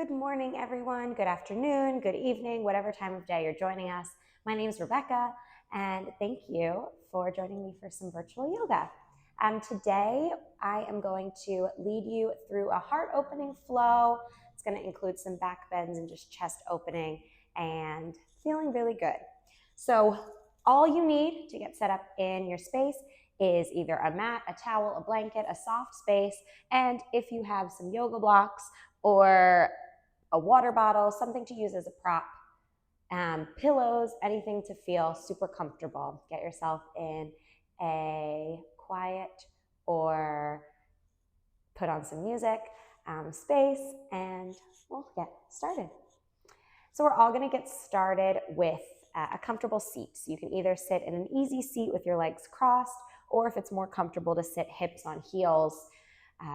Good morning, everyone. Good afternoon, good evening, whatever time of day you're joining us. My name is Rebecca, and thank you for joining me for some virtual yoga. Today, I am going to lead you through a heart-opening flow. It's going to include some back bends and just chest opening and feeling really good. So all you need to get set up in your space is either a mat, a towel, a blanket, a soft space, and if you have some yoga blocks or a water bottle, something to use as a prop, pillows, anything to feel super comfortable. Get yourself in a quiet or put on some music space, and we'll get started. So we're all going to get started with a comfortable seat. So you can either sit in an easy seat with your legs crossed, or if it's more comfortable to sit hips on heels,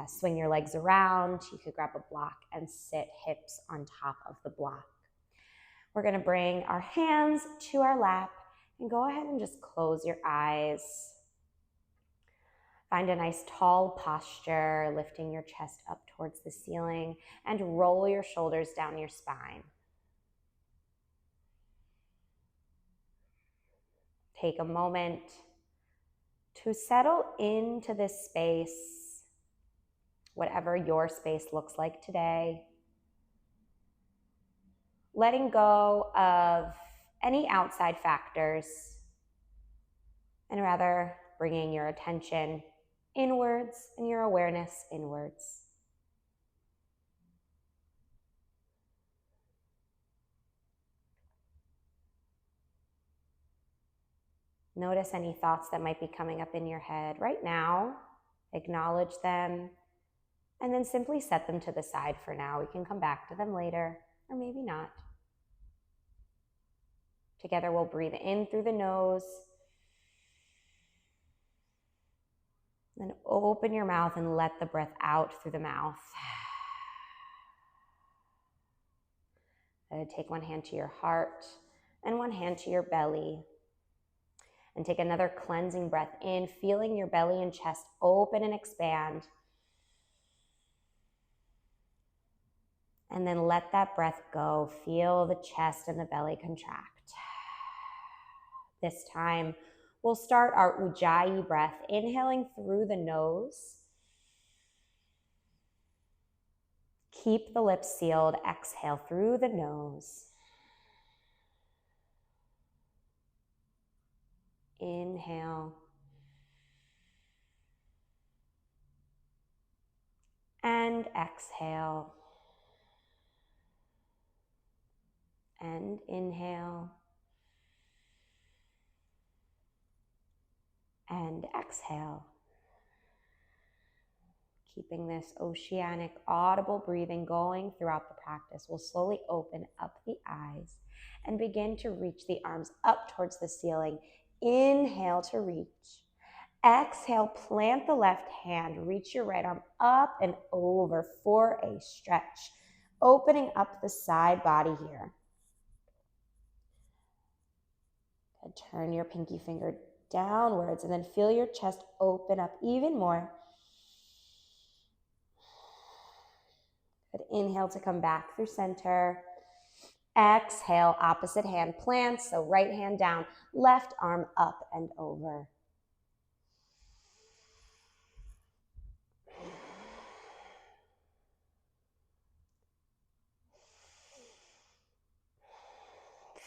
swing your legs around. You could grab a block and sit hips on top of the block. We're going to bring our hands to our lap and go ahead and just close your eyes. Find a nice tall posture, lifting your chest up towards the ceiling, and roll your shoulders down your spine. Take a moment to settle into this space, whatever your space looks like today. Letting go of any outside factors and rather bringing your attention inwards and your awareness inwards. Notice any thoughts that might be coming up in your head right now. Acknowledge them and then simply set them to the side for now. We can come back to them later, or maybe not. Together we'll breathe in through the nose. Then open your mouth and let the breath out through the mouth. Take one hand to your heart and one hand to your belly. And take another cleansing breath in, feeling your belly and chest open and expand. And then let that breath go. Feel the chest and the belly contract. This time, we'll start our Ujjayi breath, inhaling through the nose. Keep the lips sealed. Exhale through the nose. Inhale. And exhale. And inhale. And exhale. Keeping this oceanic, audible breathing going throughout the practice, we'll slowly open up the eyes and begin to reach the arms up towards the ceiling. Inhale to reach. Exhale, plant the left hand, reach your right arm up and over for a stretch, opening up the side body here. And turn your pinky finger downwards and then feel your chest open up even more. Good. Inhale to come back through center. Exhale, opposite hand plants, so right hand down, left arm up and over.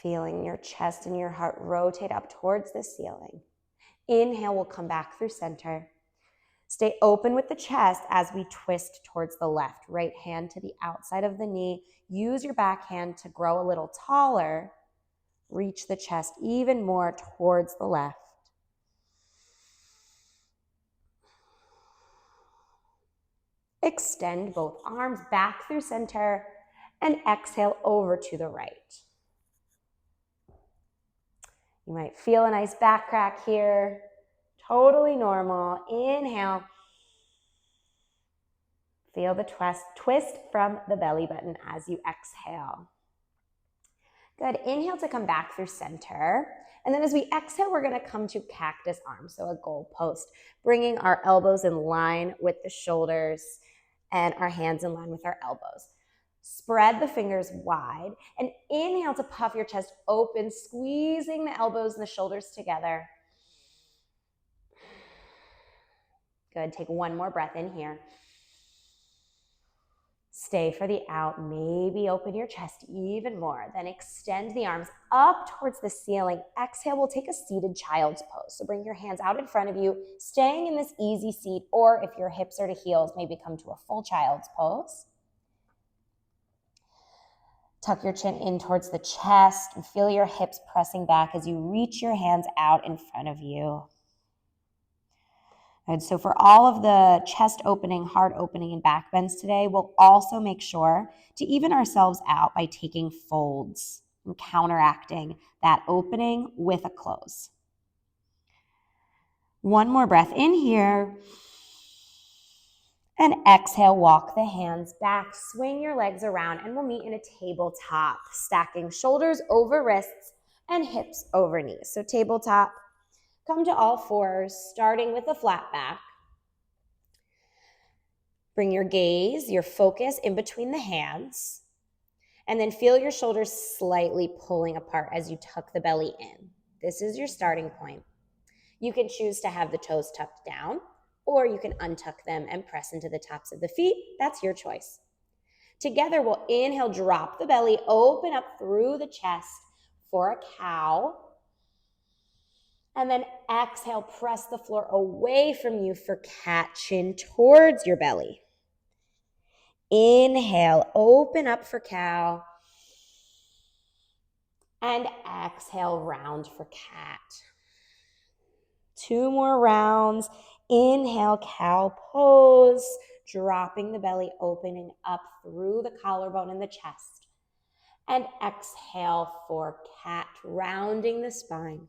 Feeling your chest and your heart rotate up towards the ceiling. Inhale, we'll come back through center. Stay open with the chest as we twist towards the left. Right hand to the outside of the knee. Use your back hand to grow a little taller. Reach the chest even more towards the left. Extend both arms back through center and exhale over to the right. You might feel a nice back crack here. Totally normal. Inhale. Feel the twist from the belly button as you exhale. Good. Inhale to come back through center. And then as we exhale, we're going to come to cactus arms, so a goal post, bringing our elbows in line with the shoulders and our hands in line with our elbows. Spread the fingers wide and inhale to puff your chest open, squeezing the elbows and the shoulders together. Good. Take one more breath in here. Stay for the out. Maybe open your chest even more. Then extend the arms up towards the ceiling. Exhale, we'll take a seated child's pose. So bring your hands out in front of you, staying in this easy seat, or if your hips are to heels, maybe come to a full child's pose. Tuck your chin in towards the chest and feel your hips pressing back as you reach your hands out in front of you. Good. So for all of the chest opening, heart opening, and back bends today, we'll also make sure to even ourselves out by taking folds and counteracting that opening with a close. One more breath in here. And exhale, walk the hands back, swing your legs around, and we'll meet in a tabletop, stacking shoulders over wrists and hips over knees. So tabletop, come to all fours, starting with a flat back. Bring your gaze, your focus in between the hands, and then feel your shoulders slightly pulling apart as you tuck the belly in. This is your starting point. You can choose to have the toes tucked down, or you can untuck them and press into the tops of the feet. That's your choice. Together, we'll inhale, drop the belly, open up through the chest for a cow. And then exhale, press the floor away from you for cat, chin towards your belly. Inhale, open up for cow. And exhale, round for cat. 2 more rounds. Inhale, cow pose, dropping the belly, opening up through the collarbone and the chest. And exhale for cat, rounding the spine.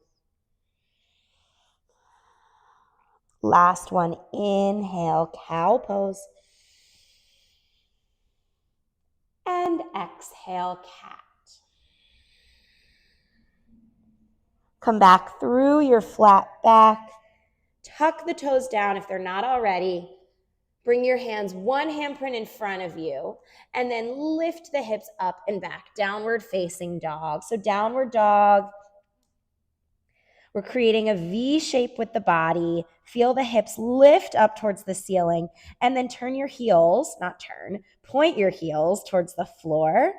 Last one, inhale, cow pose. And exhale, cat. Come back through your flat back. Tuck the toes down if they're not already. Bring your hands, one handprint in front of you, and then lift the hips up and back, downward facing dog. So downward dog. We're creating a V shape with the body. Feel the hips lift up towards the ceiling, and then turn your heels, point your heels towards the floor.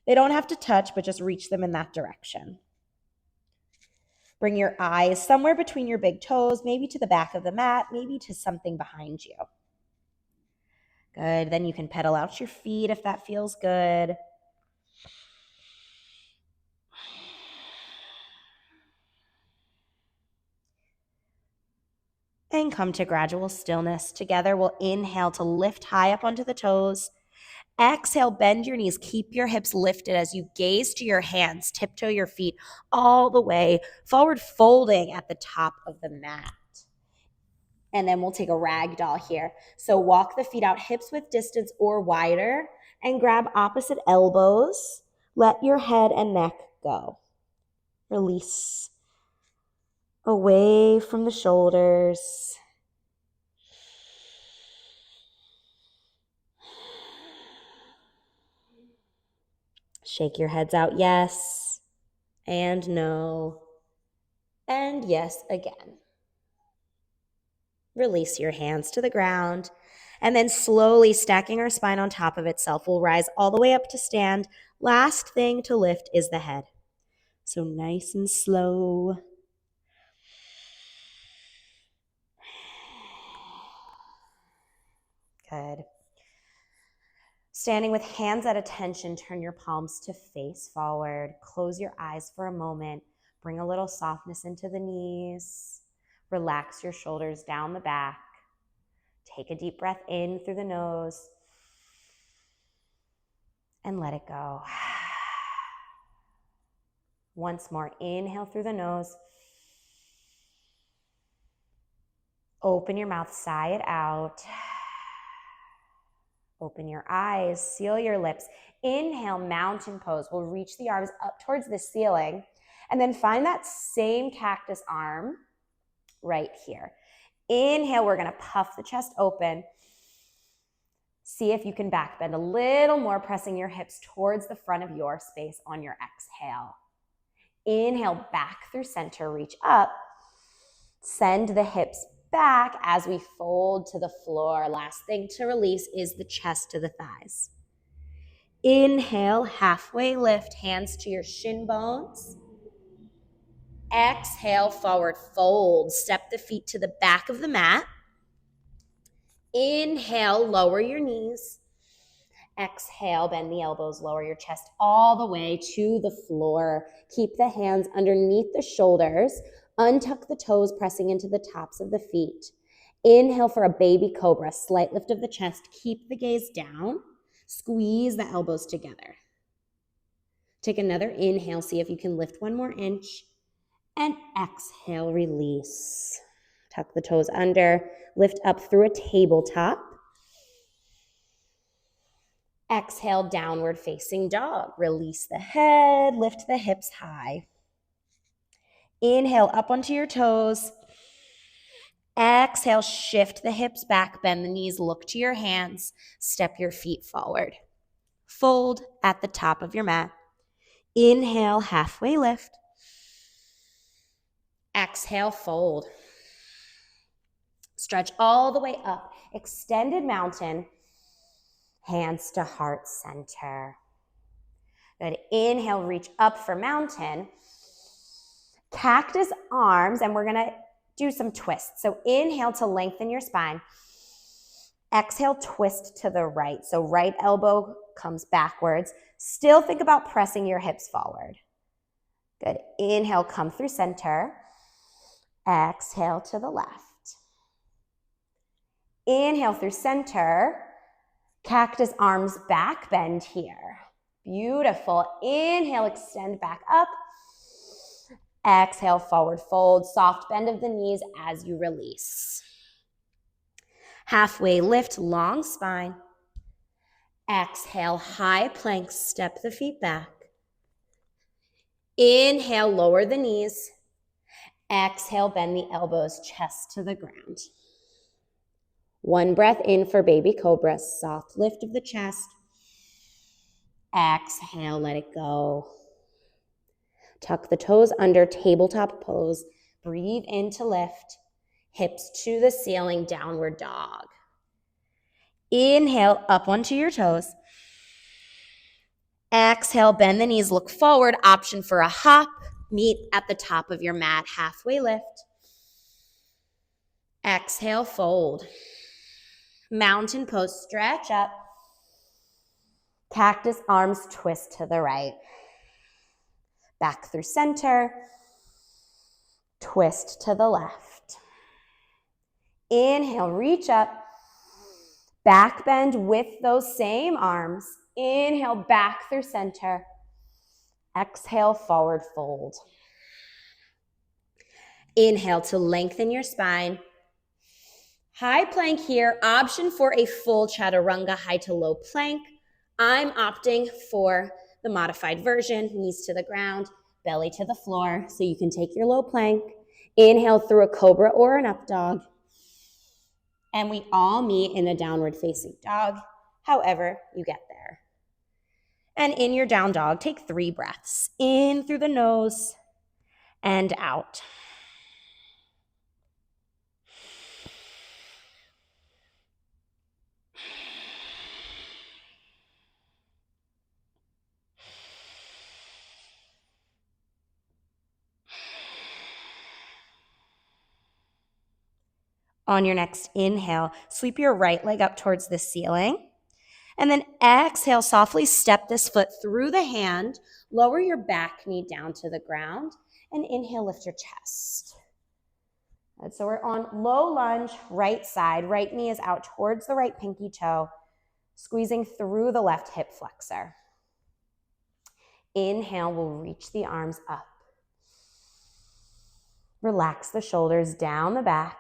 They don't have to touch, but just reach them in that direction. Bring your eyes somewhere between your big toes, maybe to the back of the mat, maybe to something behind you. Good. Then you can pedal out your feet if that feels good. And come to gradual stillness. Together, we'll inhale to lift high up onto the toes. Exhale, bend your knees. Keep your hips lifted as you gaze to your hands. Tiptoe your feet all the way forward, folding at the top of the mat. And then we'll take a ragdoll here. So walk the feet out, hips width distance or wider, and grab opposite elbows. Let your head and neck go. Release away from the shoulders. Shake your heads out, yes, and no, and yes again. Release your hands to the ground, and then slowly stacking our spine on top of itself, we'll rise all the way up to stand. Last thing to lift is the head. So nice and slow. Good. Standing with hands at attention, turn your palms to face forward. Close your eyes for a moment. Bring a little softness into the knees. Relax your shoulders down the back. Take a deep breath in through the nose. And let it go. Once more, inhale through the nose. Open your mouth, sigh it out. Open your eyes, seal your lips. Inhale, mountain pose. We'll reach the arms up towards the ceiling. And then find that same cactus arm right here. Inhale, we're going to puff the chest open. See if you can back bend a little more, pressing your hips towards the front of your space on your exhale. Inhale, back through center, reach up. Send the hips back as we fold to the floor. Last thing to release is the chest to the thighs. Inhale, halfway lift, hands to your shin bones. Exhale, forward fold. Step the feet to the back of the mat. Inhale, lower your knees. Exhale, bend the elbows, lower your chest all the way to the floor. Keep the hands underneath the shoulders. Untuck the toes, pressing into the tops of the feet. Inhale for a baby cobra, slight lift of the chest. Keep the gaze down. Squeeze the elbows together. Take another inhale, see if you can lift one more inch. And exhale, release. Tuck the toes under, lift up through a tabletop. Exhale, downward facing dog. Release the head, lift the hips high. Inhale, up onto your toes. Exhale, shift the hips back, bend the knees, look to your hands, step your feet forward. Fold at the top of your mat. Inhale, halfway lift. Exhale, fold. Stretch all the way up. Extended mountain. Hands to heart center. Good. Inhale, reach up for mountain. Cactus arms, and we're going to do some twists. So inhale to lengthen your spine. Exhale, twist to the right. So right elbow comes backwards. Still think about pressing your hips forward. Good. Inhale, come through center. Exhale to the left. Inhale through center. Cactus arms back, bend here. Beautiful. Inhale, extend back up. Exhale, forward fold. Soft bend of the knees as you release. Halfway lift, long spine. Exhale, high plank, step the feet back. Inhale, lower the knees. Exhale, bend the elbows, chest to the ground. One breath in for baby cobra, soft lift of the chest. Exhale, let it go. Tuck the toes under, tabletop pose. Breathe in to lift. Hips to the ceiling, downward dog. Inhale, up onto your toes. Exhale, bend the knees, look forward. Option for a hop. Meet at the top of your mat, halfway lift. Exhale, fold. Mountain pose, stretch up. Cactus arms, twist to the right. Back through center. Twist to the left. Inhale, reach up. Back bend with those same arms. Inhale, back through center. Exhale, forward fold. Inhale to lengthen your spine. High plank here. Option for a full chaturanga, high to low plank. I'm opting for the modified version, knees to the ground, belly to the floor, so you can take your low plank. Inhale through a cobra or an up dog. And we all meet in a downward facing dog, however you get there. And in your down dog, take 3 breaths. In through the nose and out. On your next inhale, sweep your right leg up towards the ceiling. And then exhale, softly step this foot through the hand. Lower your back knee down to the ground. And inhale, lift your chest. Good. So we're on low lunge, right side. Right knee is out towards the right pinky toe, squeezing through the left hip flexor. Inhale, we'll reach the arms up. Relax the shoulders down the back.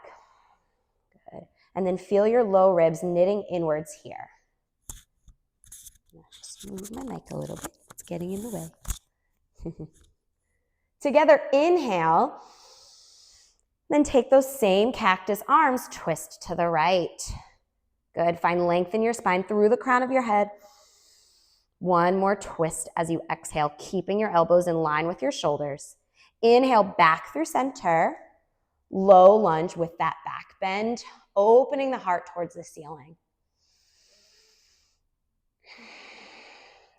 Good. And then feel your low ribs knitting inwards here. Just move my mic a little bit. It's getting in the way. Together, inhale. Then take those same cactus arms, twist to the right. Good. Find length in your spine through the crown of your head. One more twist as you exhale, keeping your elbows in line with your shoulders. Inhale back through center. Low lunge with that back bend, opening the heart towards the ceiling.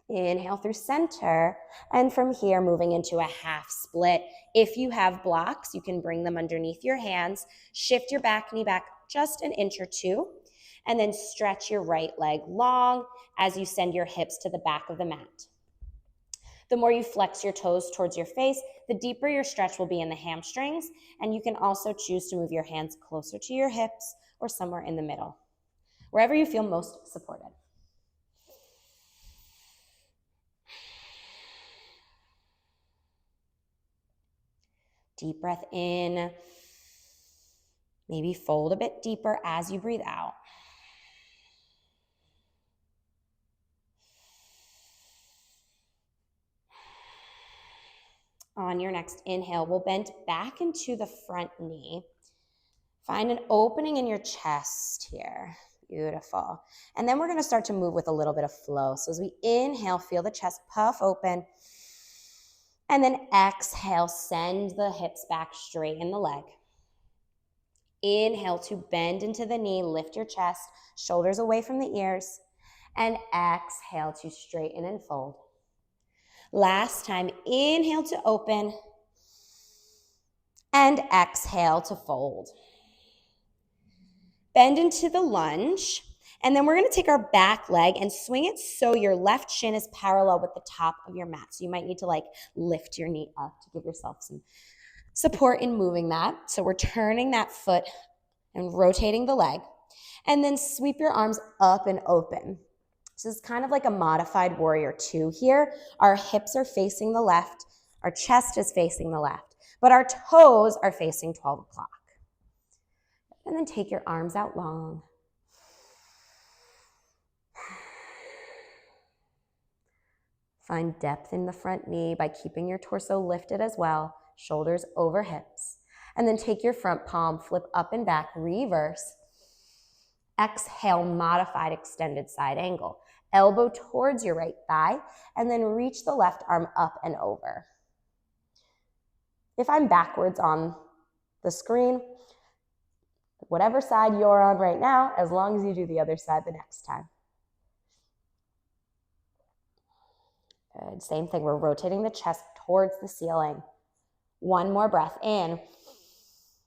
Inhale through center, and from here, moving into a half split. If you have blocks, you can bring them underneath your hands. Shift your back knee back just an inch or two, and then stretch your right leg long as you send your hips to the back of the mat. The more you flex your toes towards your face, the deeper your stretch will be in the hamstrings, and you can also choose to move your hands closer to your hips or somewhere in the middle, wherever you feel most supported. Deep breath in. Maybe fold a bit deeper as you breathe out. On your next inhale, we'll bend back into the front knee. Find an opening in your chest here. Beautiful. And then we're going to start to move with a little bit of flow. So as we inhale, feel the chest puff open. And then exhale, send the hips back, straighten the leg. Inhale to bend into the knee, lift your chest, shoulders away from the ears. And exhale to straighten and fold. Last time, inhale to open. And exhale to fold. Bend into the lunge. And then we're going to take our back leg and swing it so your left shin is parallel with the top of your mat. So you might need to lift your knee up to give yourself some support in moving that. So we're turning that foot and rotating the leg. And then sweep your arms up and open. So this is kind of like a modified warrior two here. Our hips are facing the left. Our chest is facing the left. But our toes are facing 12 o'clock. And then take your arms out long. Find depth in the front knee by keeping your torso lifted as well, shoulders over hips. And then take your front palm, flip up and back, reverse. Exhale, modified extended side angle. Elbow towards your right thigh, and then reach the left arm up and over. If I'm backwards on the screen, whatever side you're on right now, as long as you do the other side the next time. Good. Same thing. We're rotating the chest towards the ceiling. One more breath in.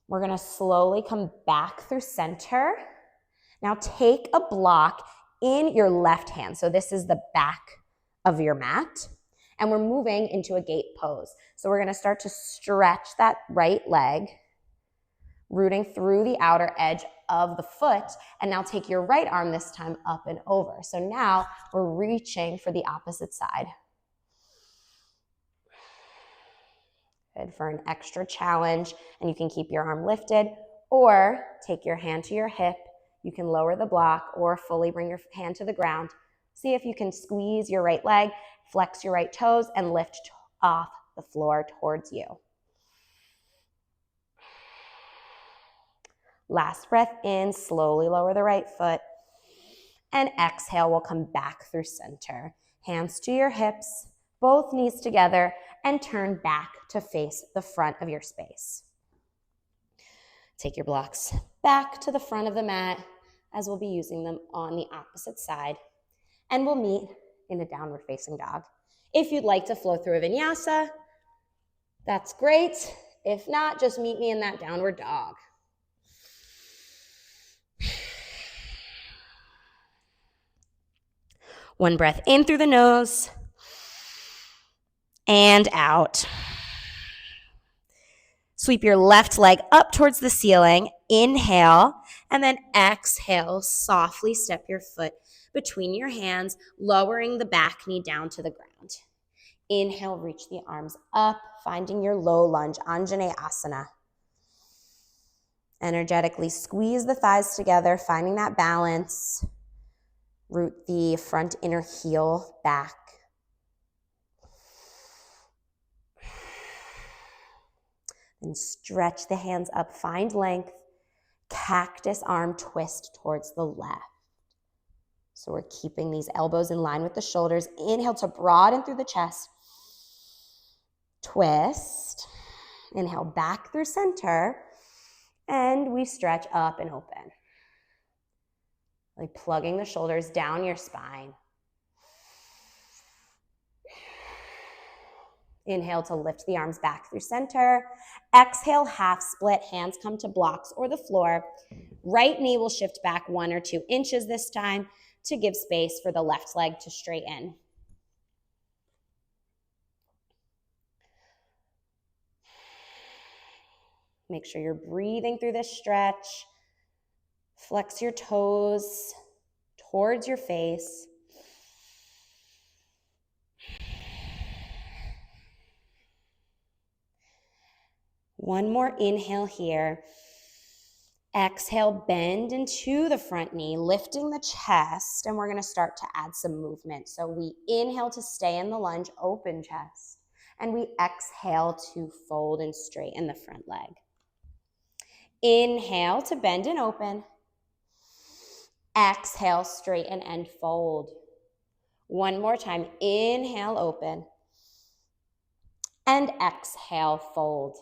We're going to slowly come back through center. Now take a block in your left hand. So this is the back of your mat. And we're moving into a gate pose. So we're going to start to stretch that right leg, rooting through the outer edge of the foot. And now take your right arm this time up and over. So now we're reaching for the opposite side. Good. For an extra challenge, and you can keep your arm lifted or take your hand to your hip. You can lower the block or fully bring your hand to the ground. See if you can squeeze your right leg, flex your right toes, and lift off the floor towards you. Last breath in, slowly lower the right foot. And exhale, we'll come back through center. Hands to your hips, both knees together, and turn back to face the front of your space. Take your blocks back to the front of the mat as we'll be using them on the opposite side. And we'll meet in a downward facing dog. If you'd like to flow through a vinyasa, that's great. If not, just meet me in that downward dog. One breath in through the nose and out. Sweep your left leg up towards the ceiling. Inhale, and then exhale. Softly step your foot between your hands, lowering the back knee down to the ground. Inhale, reach the arms up, finding your low lunge, Anjaneyasana. Energetically squeeze the thighs together, finding that balance. Root the front inner heel back. And stretch the hands up, find length. Cactus arm twist towards the left. So we're keeping these elbows in line with the shoulders. Inhale to broaden through the chest. Twist. Inhale back through center. And we stretch up and open. Like plugging the shoulders down your spine. Inhale to lift the arms back through center. Exhale, half split. Hands come to blocks or the floor. Right knee will shift back 1 or 2 inches this time to give space for the left leg to straighten. Make sure you're breathing through this stretch. Flex your toes towards your face. One more inhale here. Exhale, bend into the front knee, lifting the chest, and we're going to start to add some movement. So we inhale to stay in the lunge, open chest, and we exhale to fold and straighten the front leg. Inhale to bend and open. Exhale, straighten and fold. One more time. Inhale, open. And exhale, fold.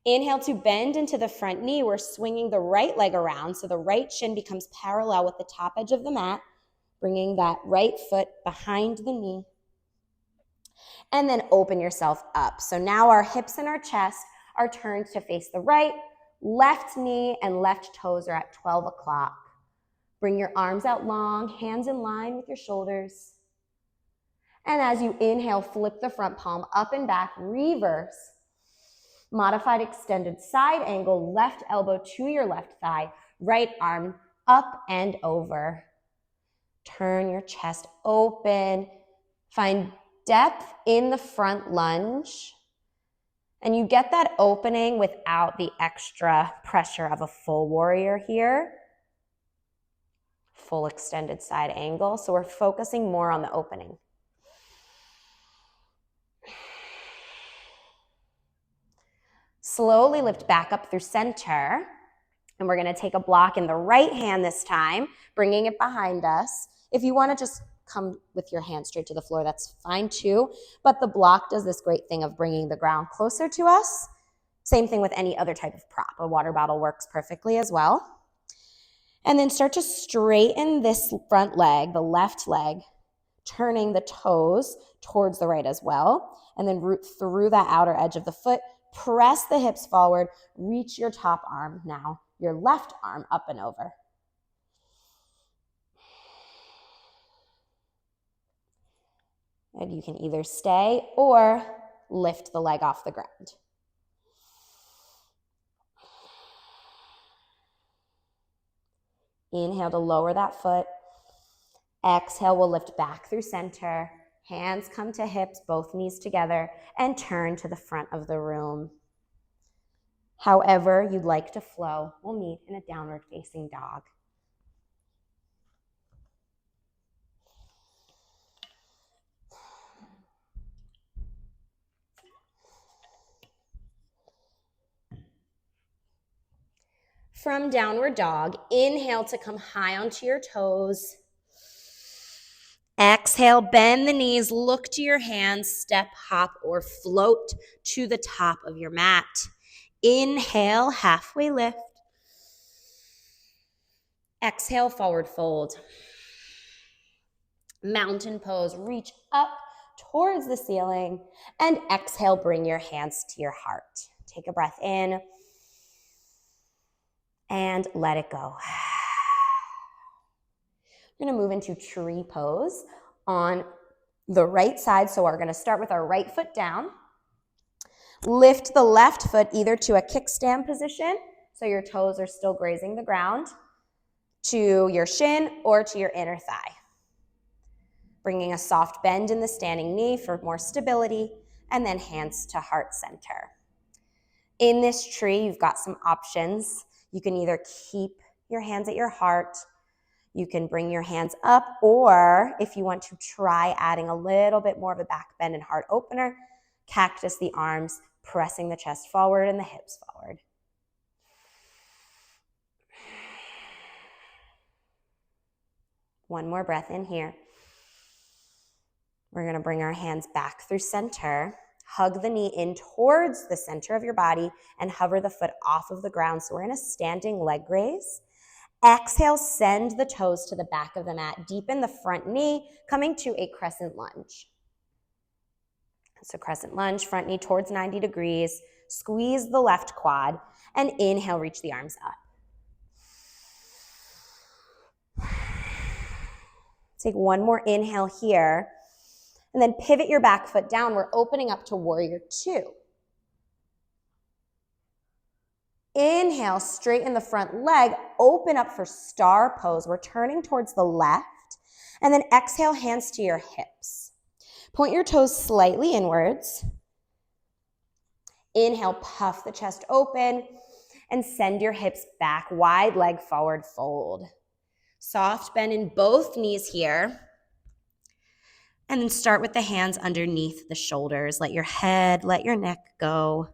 Inhale to bend into the front knee. We're swinging the right leg around so the right shin becomes parallel with the top edge of the mat, bringing that right foot behind the knee. And then open yourself up. So now our hips and our chest are turned to face the right. Left knee and left toes are at 12 o'clock. Bring your arms out long, hands in line with your shoulders. And as you inhale, flip the front palm up and back, reverse. Modified extended side angle, left elbow to your left thigh, right arm up and over. Turn your chest open. Find depth in the front lunge. And you get that opening without the extra pressure of a full warrior here. Full extended side angle. So we're focusing more on the opening. Slowly lift back up through center. And we're going to take a block in the right hand this time, bringing it behind us. If you want to just come with your hand straight to the floor, that's fine too. But the block does this great thing of bringing the ground closer to us. Same thing with any other type of prop. A water bottle works perfectly as well. And then start to straighten this front leg, the left leg, turning the toes towards the right as well. And then root through that outer edge of the foot. Press the hips forward. Reach your top arm now. Your left arm up and over. And you can either stay or lift the leg off the ground. Inhale to lower that foot. Exhale, we'll lift back through center. Hands come to hips, both knees together, and turn to the front of the room. However you'd like to flow, we'll meet in a downward facing dog. From downward dog, inhale to come high onto your toes. Exhale, bend the knees, look to your hands, step, hop, or float to the top of your mat. Inhale, halfway lift. Exhale, forward fold. Mountain pose, reach up towards the ceiling. And exhale, bring your hands to your heart. Take a breath in. And let it go. We're going to move into tree pose on the right side. So we're going to start with our right foot down. Lift the left foot either to a kickstand position, so your toes are still grazing the ground, to your shin or to your inner thigh. Bringing a soft bend in the standing knee for more stability, and then hands to heart center. In this tree, you've got some options. You can either keep your hands at your heart, you can bring your hands up, or if you want to try adding a little bit more of a back bend and heart opener, cactus the arms, pressing the chest forward and the hips forward. One more breath in here. We're going to bring our hands back through center. Hug the knee in towards the center of your body and hover the foot off of the ground. So we're in a standing leg raise. Exhale, send the toes to the back of the mat. Deepen the front knee, coming to a crescent lunge. So crescent lunge, front knee towards 90 degrees. Squeeze the left quad and inhale, reach the arms up. Take one more inhale here. And then pivot your back foot down. We're opening up to warrior two. Inhale, straighten the front leg, open up for star pose. We're turning towards the left. And then exhale, hands to your hips. Point your toes slightly inwards. Inhale, puff the chest open and send your hips back, wide leg forward fold. Soft bend in both knees here. And then start with the hands underneath the shoulders. Let your head, let your neck go.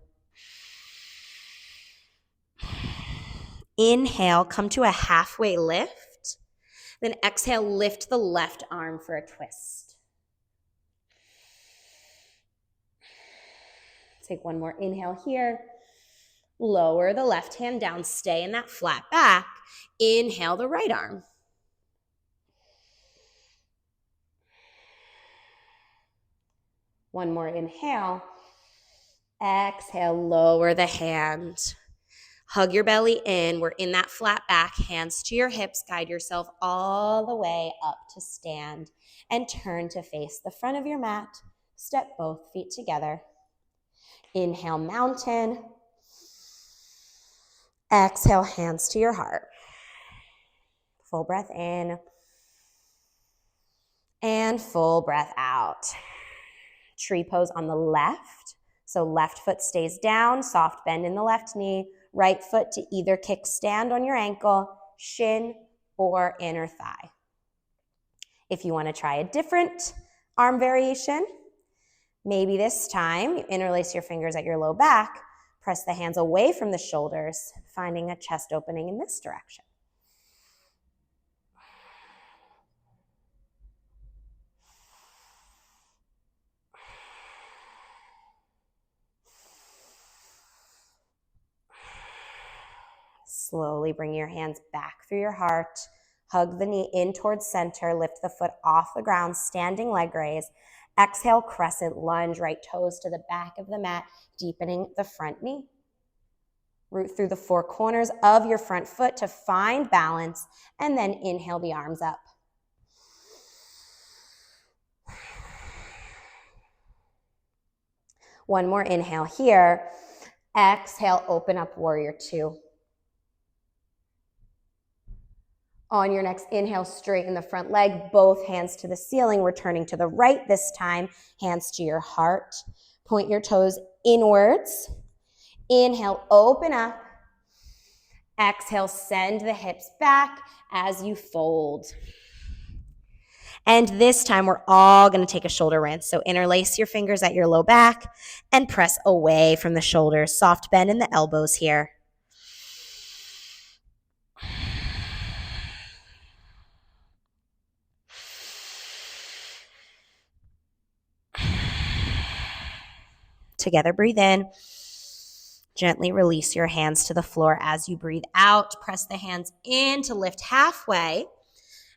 Inhale, come to a halfway lift. Then exhale, lift the left arm for a twist. Take one more inhale here. Lower the left hand down, stay in that flat back. Inhale the right arm. One more inhale. Exhale, lower the hand. Hug your belly in. We're in that flat back, hands to your hips. Guide yourself all the way up to stand and turn to face the front of your mat. Step both feet together. Inhale, mountain. Exhale, hands to your heart. Full breath in. And full breath out. Tree pose on the left. So left foot stays down, soft bend in the left knee. Right foot to either kickstand on your ankle, shin, or inner thigh. If you want to try a different arm variation, maybe this time you interlace your fingers at your low back, press the hands away from the shoulders, finding a chest opening in this direction. Slowly bring your hands back through your heart. Hug the knee in towards center. Lift the foot off the ground. Standing leg raise. Exhale, crescent lunge. Right toes to the back of the mat, deepening the front knee. Root through the four corners of your front foot to find balance. And then inhale the arms up. One more inhale here. Exhale, open up warrior two. On your next inhale, straighten the front leg, both hands to the ceiling. We're turning to the right this time, hands to your heart. Point your toes inwards. Inhale, open up. Exhale, send the hips back as you fold. And this time, we're all going to take a shoulder rinse. So interlace your fingers at your low back and press away from the shoulders. Soft bend in the elbows here. Together, breathe in. Gently release your hands to the floor as you breathe out. Press the hands in to lift halfway.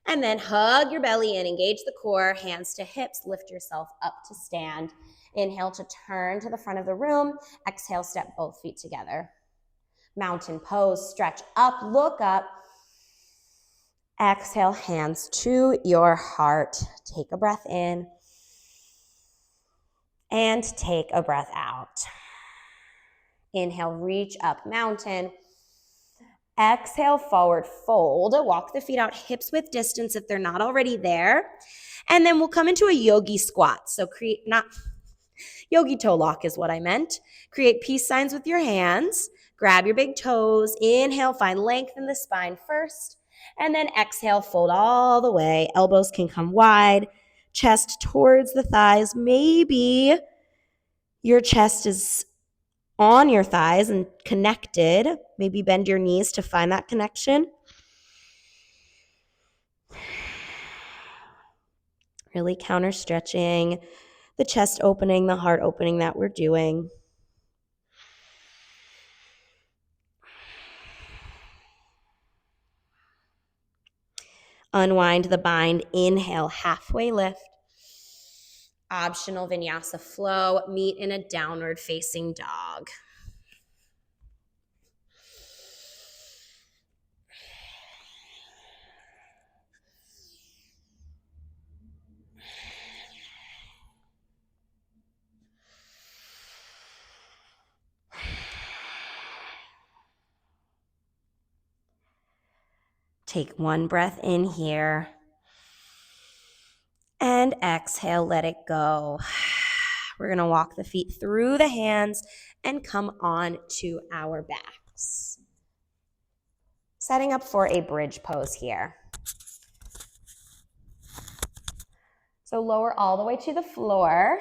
And then hug your belly in. Engage the core. Hands to hips. Lift yourself up to stand. Inhale to turn to the front of the room. Exhale, step both feet together. Mountain pose. Stretch up. Look up. Exhale, hands to your heart. Take a breath in. And take a breath out. Inhale, reach up, mountain. Exhale, forward fold. Walk the feet out hips width distance if they're not already there. And then we'll come into a yogi squat. So yogi toe lock is what I meant. Create peace signs with your hands. Grab your big toes. Inhale, find length in the spine first. And then exhale, fold all the way. Elbows can come wide. Chest towards the thighs. Maybe your chest is on your thighs and connected. Maybe bend your knees to find that connection. Really counter stretching the chest opening, the heart opening that we're doing. Unwind the bind. Inhale, halfway lift. Optional vinyasa flow. Meet in a downward facing dog. Take one breath in here. And exhale, let it go. We're going to walk the feet through the hands and come on to our backs. Setting up for a bridge pose here. So lower all the way to the floor.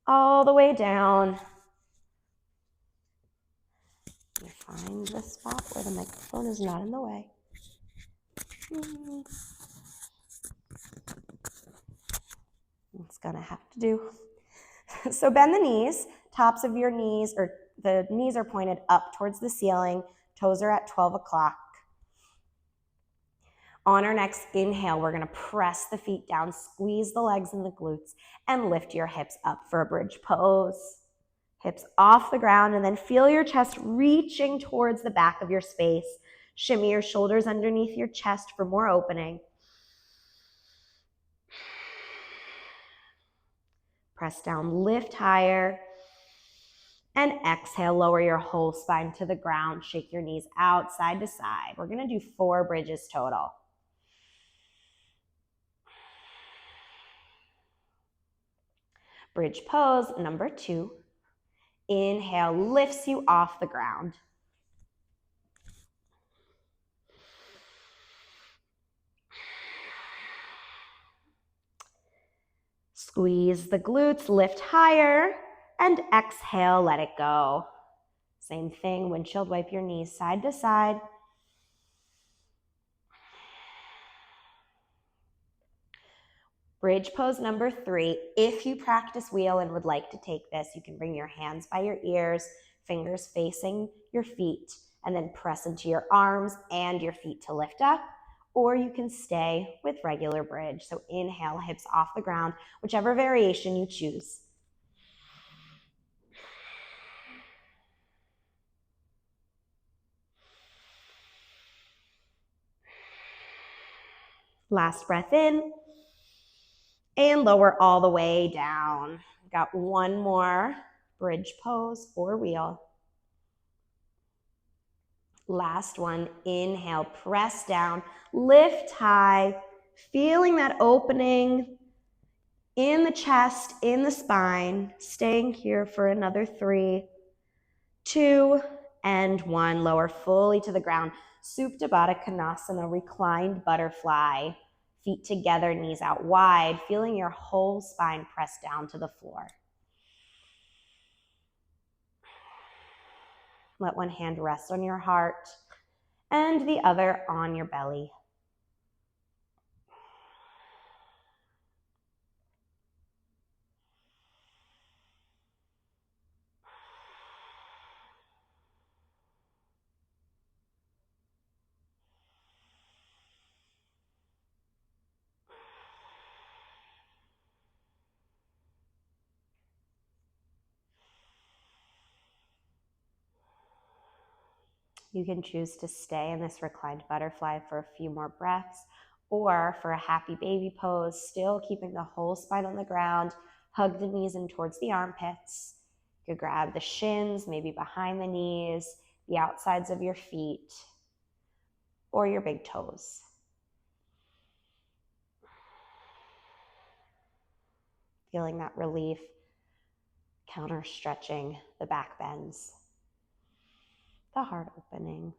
All the way down. Find the spot where the microphone is not in the way. It's gonna have to do. So bend the knees, tops of your knees, or the knees are pointed up towards the ceiling, toes are at 12 o'clock. On our next inhale, we're gonna press the feet down, squeeze the legs and the glutes, and lift your hips up for a bridge pose. Hips off the ground, and then feel your chest reaching towards the back of your space. Shimmy your shoulders underneath your chest for more opening. Press down, lift higher. And exhale, lower your whole spine to the ground. Shake your knees out, side to side. We're gonna do 4 bridges total. Bridge pose number 2. Inhale, lifts you off the ground. Squeeze the glutes, lift higher, and exhale, let it go. Same thing, windshield wipe your knees side to side. Bridge pose number 3. If you practice wheel and would like to take this, you can bring your hands by your ears, fingers facing your feet, and then press into your arms and your feet to lift up. Or you can stay with regular bridge. So inhale, hips off the ground, whichever variation you choose. Last breath in. And lower all the way down. Got one more bridge pose or wheel. Last one, inhale, press down, lift high, feeling that opening in the chest, in the spine, staying here for another 3, 2, and 1. Lower fully to the ground. Supta Baddha Konasana, reclined butterfly. Feet together, knees out wide, feeling your whole spine press down to the floor. Let one hand rest on your heart and the other on your belly. You can choose to stay in this reclined butterfly for a few more breaths, or for a happy baby pose, still keeping the whole spine on the ground, hug the knees in towards the armpits. You could grab the shins, maybe behind the knees, the outsides of your feet, or your big toes. Feeling that relief, counter stretching the back bends, the heart opening.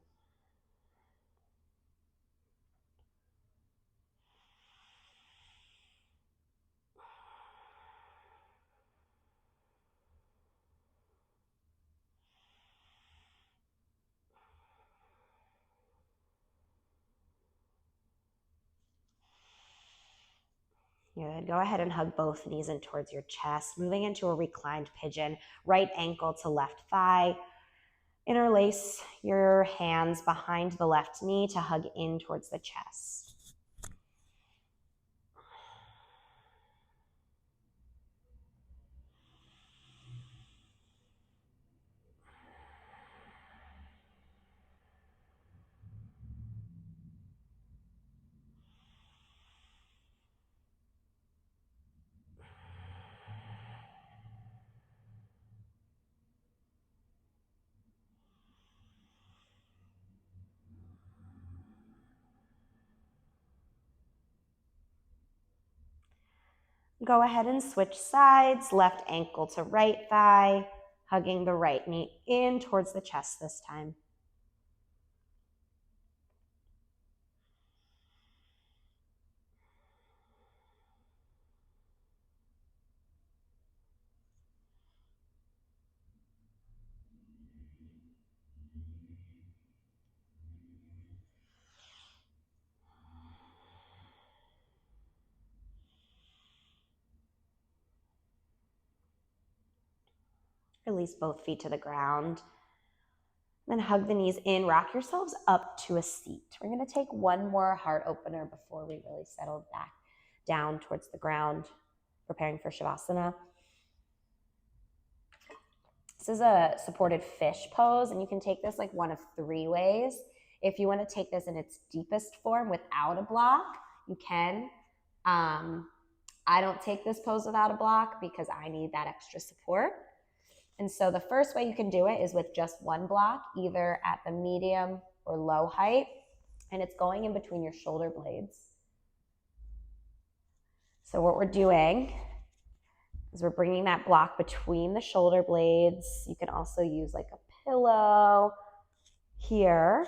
Good. Go ahead and hug both knees in towards your chest, moving into a reclined pigeon, right ankle to left thigh. Interlace your hands behind the left knee to hug in towards the chest. Go ahead and switch sides, left ankle to right thigh, hugging the right knee in towards the chest this time. Release both feet to the ground. Then hug the knees in, rock yourselves up to a seat. We're going to take one more heart opener before we really settle back down towards the ground, preparing for Shavasana. This is a supported fish pose, and you can take this like one of three ways. If you want to take this in its deepest form without a block, you can. I don't take this pose without a block because I need that extra support. And so the first way you can do it is with just one block, either at the medium or low height, and it's going in between your shoulder blades. So what we're doing is we're bringing that block between the shoulder blades. You can also use like a pillow here.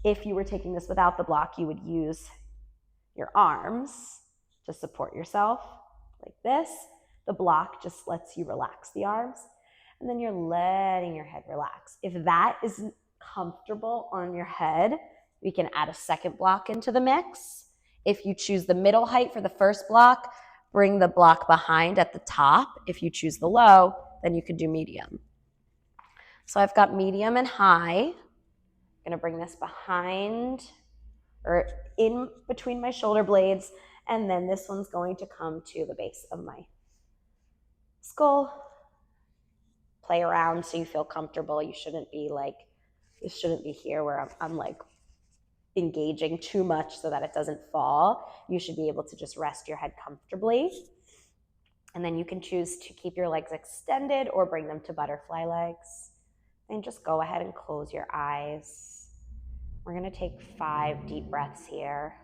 If you were taking this without the block, you would use your arms to support yourself like this. The block just lets you relax the arms. And then you're letting your head relax. If that isn't comfortable on your head, we can add a second block into the mix. If you choose the middle height for the first block, bring the block behind at the top. If you choose the low, then you could do medium. So I've got medium and high. I'm gonna bring this behind or in between my shoulder blades, and then this one's going to come to the base of my skull. Play around so you feel comfortable. You shouldn't be like, this shouldn't be here where I'm like engaging too much so that it doesn't fall. You should be able to just rest your head comfortably. And then you can choose to keep your legs extended or bring them to butterfly legs. And just go ahead and close your eyes. We're going to take 5 deep breaths here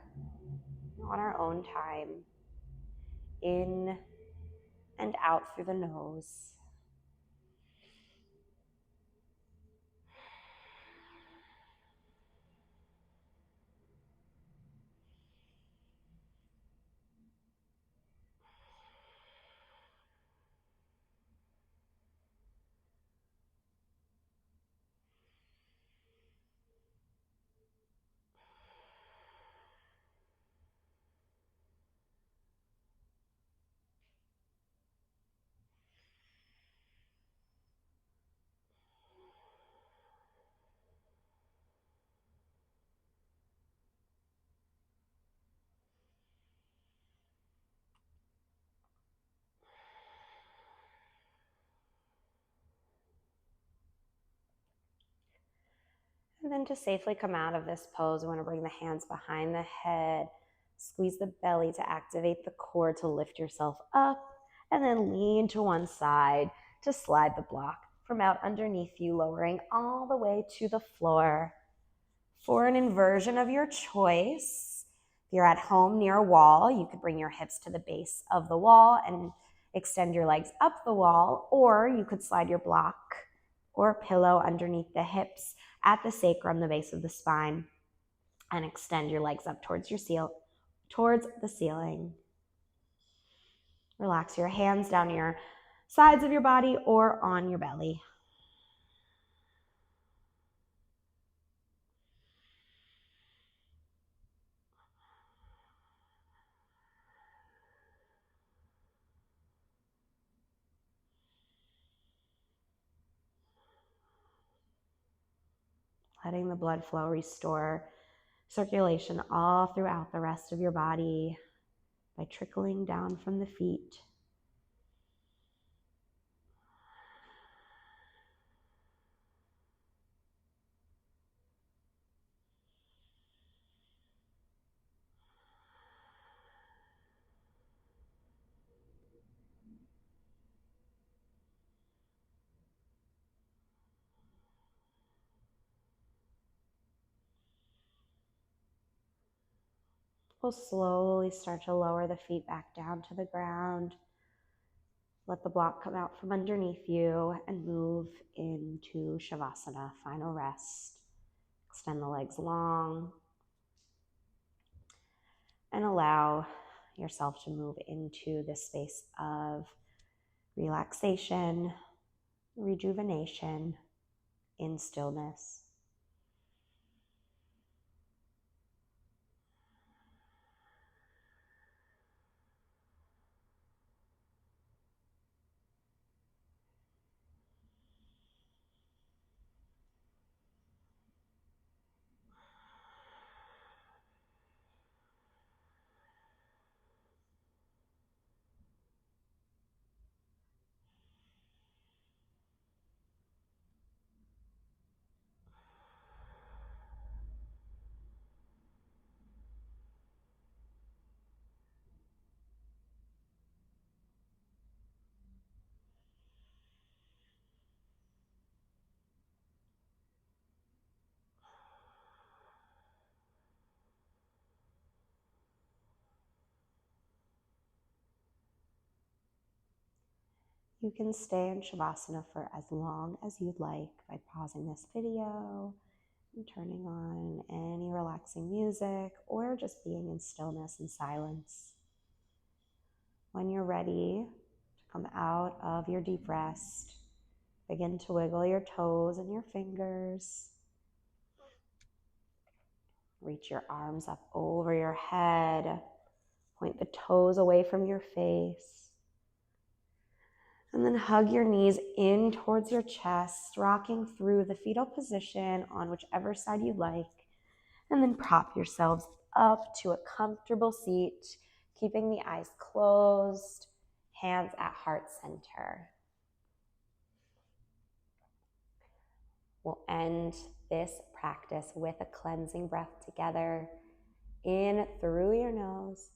on our own time. In and out through the nose. And then to safely come out of this pose, we want to bring the hands behind the head, squeeze the belly to activate the core to lift yourself up, and then lean to one side to slide the block from out underneath you, lowering all the way to the floor. For an inversion of your choice, if you're at home near a wall, you could bring your hips to the base of the wall and extend your legs up the wall, or you could slide your block or pillow underneath the hips at the sacrum, the base of the spine, and extend your legs up towards the ceiling. Relax your hands down your sides of your body or on your belly. letting the blood flow, restore circulation all throughout the rest of your body by trickling down from the feet. We'll slowly start to lower the feet back down to the ground. Let the block come out from underneath you and move into Shavasana, final rest. Extend the legs long and allow yourself to move into this space of relaxation, rejuvenation, in stillness. You can stay in Shavasana for as long as you'd like by pausing this video and turning on any relaxing music or just being in stillness and silence. When you're ready to come out of your deep rest, begin to wiggle your toes and your fingers. Reach your arms up over your head. Point the toes away from your face. And then hug your knees in towards your chest, rocking through the fetal position on whichever side you like. And then prop yourselves up to a comfortable seat, keeping the eyes closed, hands at heart center. We'll end this practice with a cleansing breath together. In through your nose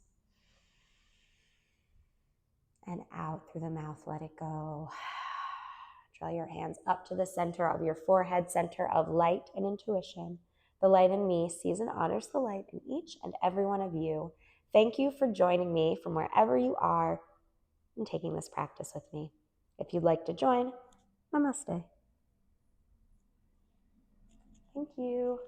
and out through the mouth. Let it go. Draw your hands up to the center of your forehead, center of light and intuition. The light in me sees and honors the light in each and every one of you. Thank you for joining me from wherever you are and taking this practice with me. If you'd like to join, namaste. Thank you.